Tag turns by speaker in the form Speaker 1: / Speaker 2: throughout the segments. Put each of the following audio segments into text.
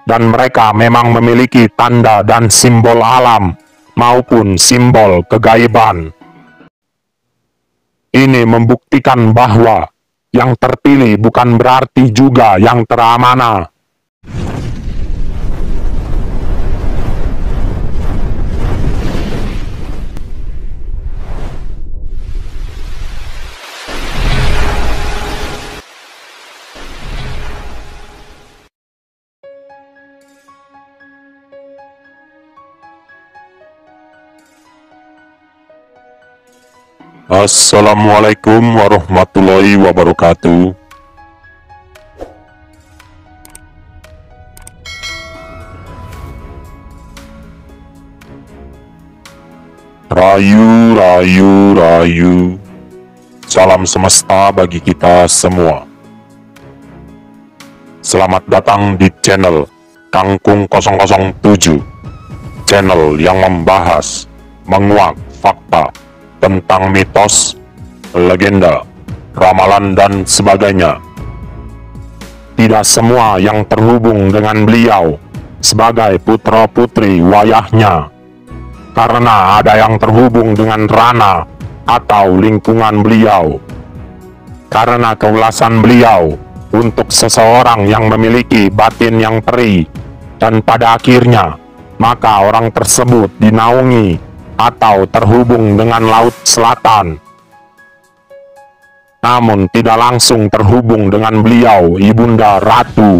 Speaker 1: dan mereka memang memiliki tanda dan simbol alam maupun simbol kegaiban. Ini membuktikan bahwa yang terpilih bukan berarti juga yang teramanah. Assalamualaikum warahmatullahi wabarakatuh. Rayu, rayu, rayu. Salam semesta bagi kita semua. Selamat datang di channel Kangkung 007. Channel yang membahas, menguak fakta tentang mitos, legenda, ramalan, dan sebagainya. Tidak semua yang terhubung dengan beliau sebagai putra-putri wayahnya, karena ada yang terhubung dengan ranah atau lingkungan beliau. Karena keulasan beliau untuk seseorang yang memiliki batin yang perih, dan pada akhirnya, maka orang tersebut dinaungi atau terhubung dengan Laut Selatan. Namun tidak langsung terhubung dengan beliau, Ibunda Ratu.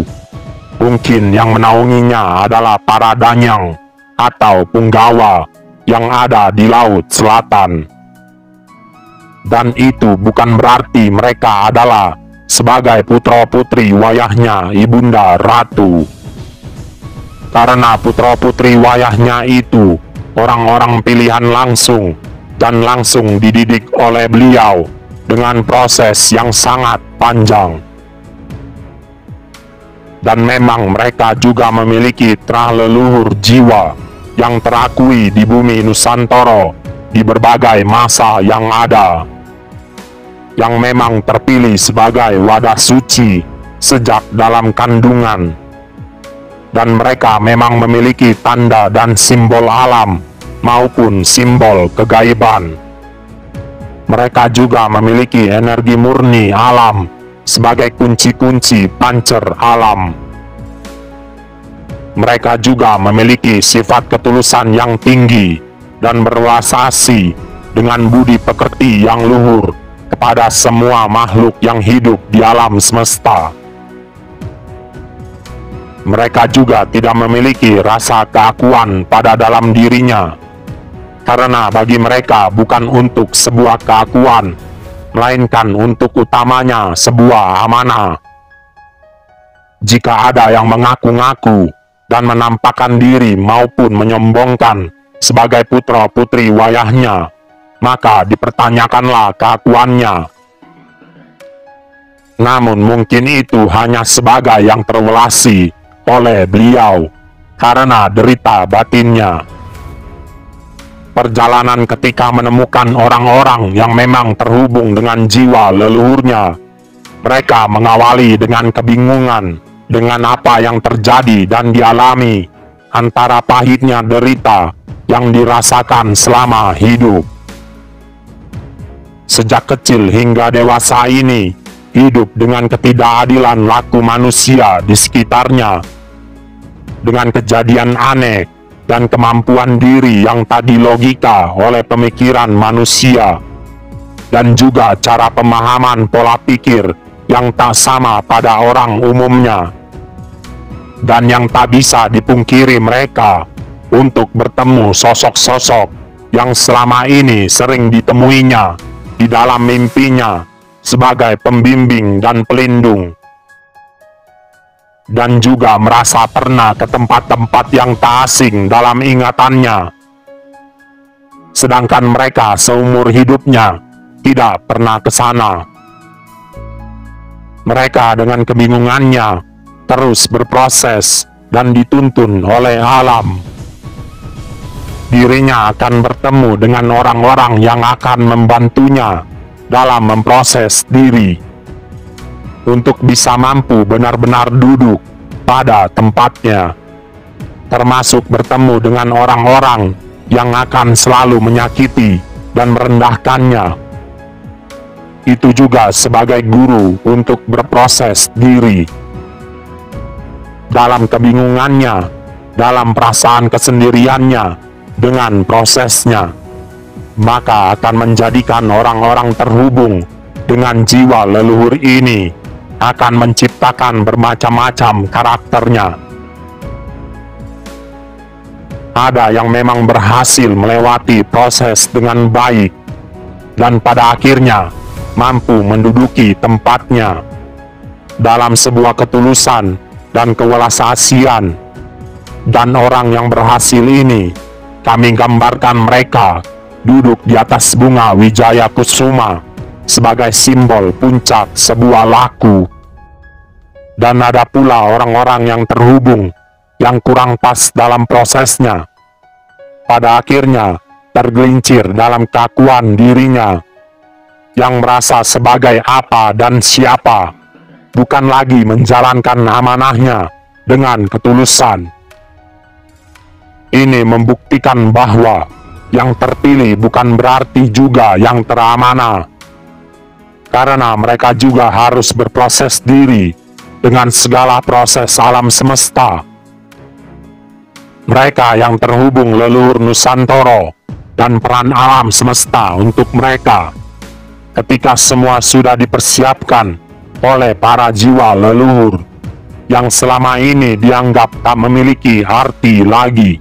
Speaker 1: Mungkin yang menaunginya adalah para danyang atau punggawa yang ada di Laut Selatan. Dan itu bukan berarti mereka adalah sebagai putra-putri wayahnya Ibunda Ratu. Karena putra-putri wayahnya itu orang-orang pilihan langsung dan langsung dididik oleh beliau dengan proses yang sangat panjang. Dan memang mereka juga memiliki terah leluhur jiwa yang terakui di bumi Nusantara di berbagai masa yang ada, yang memang terpilih sebagai wadah suci sejak dalam kandungan. Dan mereka memang memiliki tanda dan simbol alam maupun simbol kegaiban. Mereka juga memiliki energi murni alam sebagai kunci-kunci pancer alam. Mereka juga memiliki sifat ketulusan yang tinggi dan berwasasi dengan budi pekerti yang luhur kepada semua makhluk yang hidup di alam semesta. Mereka juga tidak memiliki rasa keakuan pada dalam dirinya, karena bagi mereka bukan untuk sebuah keakuan, melainkan untuk utamanya sebuah amanah. Jika ada yang mengaku-ngaku dan menampakkan diri maupun menyombongkan sebagai putra-putri wayahnya, maka dipertanyakanlah keakuannya. Namun mungkin itu hanya sebagai yang terwelasi oleh beliau karena derita batinnya. Perjalanan ketika menemukan orang-orang yang memang terhubung dengan jiwa leluhurnya, mereka mengawali dengan kebingungan dengan apa yang terjadi dan dialami, antara pahitnya derita yang dirasakan selama hidup. Sejak kecil hingga dewasa ini, hidup dengan ketidakadilan laku manusia di sekitarnya, dengan kejadian aneh dan kemampuan diri yang tak dilogika oleh pemikiran manusia, dan juga cara pemahaman pola pikir yang tak sama pada orang umumnya, dan yang tak bisa dipungkiri mereka untuk bertemu sosok-sosok yang selama ini sering ditemuinya di dalam mimpinya sebagai pembimbing dan pelindung, dan juga merasa pernah ke tempat-tempat yang tak asing dalam ingatannya, sedangkan mereka seumur hidupnya tidak pernah ke sana. Mereka dengan kebingungannya terus berproses dan dituntun oleh alam. Dirinya akan bertemu dengan orang-orang yang akan membantunya dalam memproses diri untuk bisa mampu benar-benar duduk pada tempatnya, termasuk bertemu dengan orang-orang yang akan selalu menyakiti dan merendahkannya. Itu juga sebagai guru untuk berproses diri. Dalam kebingungannya, dalam perasaan kesendiriannya, dengan prosesnya, maka akan menjadikan orang-orang terhubung dengan jiwa leluhur ini, akan menciptakan bermacam-macam karakternya. Ada yang memang berhasil melewati proses dengan baik, dan pada akhirnya mampu menduduki tempatnya dalam sebuah ketulusan dan kewelasasian. Dan orang yang berhasil ini, kami gambarkan mereka duduk di atas bunga Wijaya Kusuma sebagai simbol puncak sebuah laku. Dan ada pula orang-orang yang terhubung, yang kurang pas dalam prosesnya, pada akhirnya tergelincir dalam keakuan dirinya, yang merasa sebagai apa dan siapa, bukan lagi menjalankan amanahnya dengan ketulusan. Ini membuktikan bahwa yang terpilih bukan berarti juga yang teramanah, karena mereka juga harus berproses diri dengan segala proses alam semesta. Mereka yang terhubung leluhur Nusantara dan peran alam semesta untuk mereka, ketika semua sudah dipersiapkan oleh para jiwa leluhur yang selama ini dianggap tak memiliki arti lagi.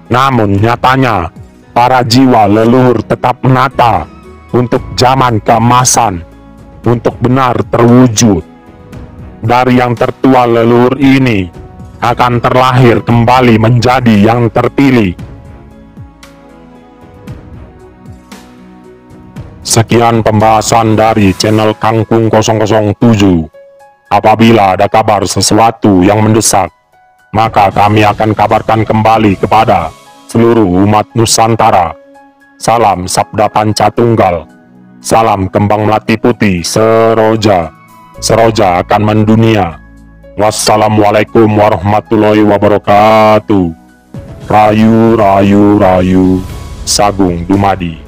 Speaker 1: Namun nyatanya, para jiwa leluhur tetap menata untuk zaman keemasan, untuk benar terwujud. Dari yang tertua leluhur ini, akan terlahir kembali menjadi yang terpilih. Sekian pembahasan dari channel Kangkung 007. Apabila ada kabar sesuatu yang mendesak, maka kami akan kabarkan kembali kepada seluruh umat Nusantara. Salam Sabda Pancatunggal, salam Kembang Melati Putih Seroja. Seroja akan mendunia. Wassalamualaikum warahmatullahi wabarakatuh. Rayu, rayu, rayu, Sagung Dumadi.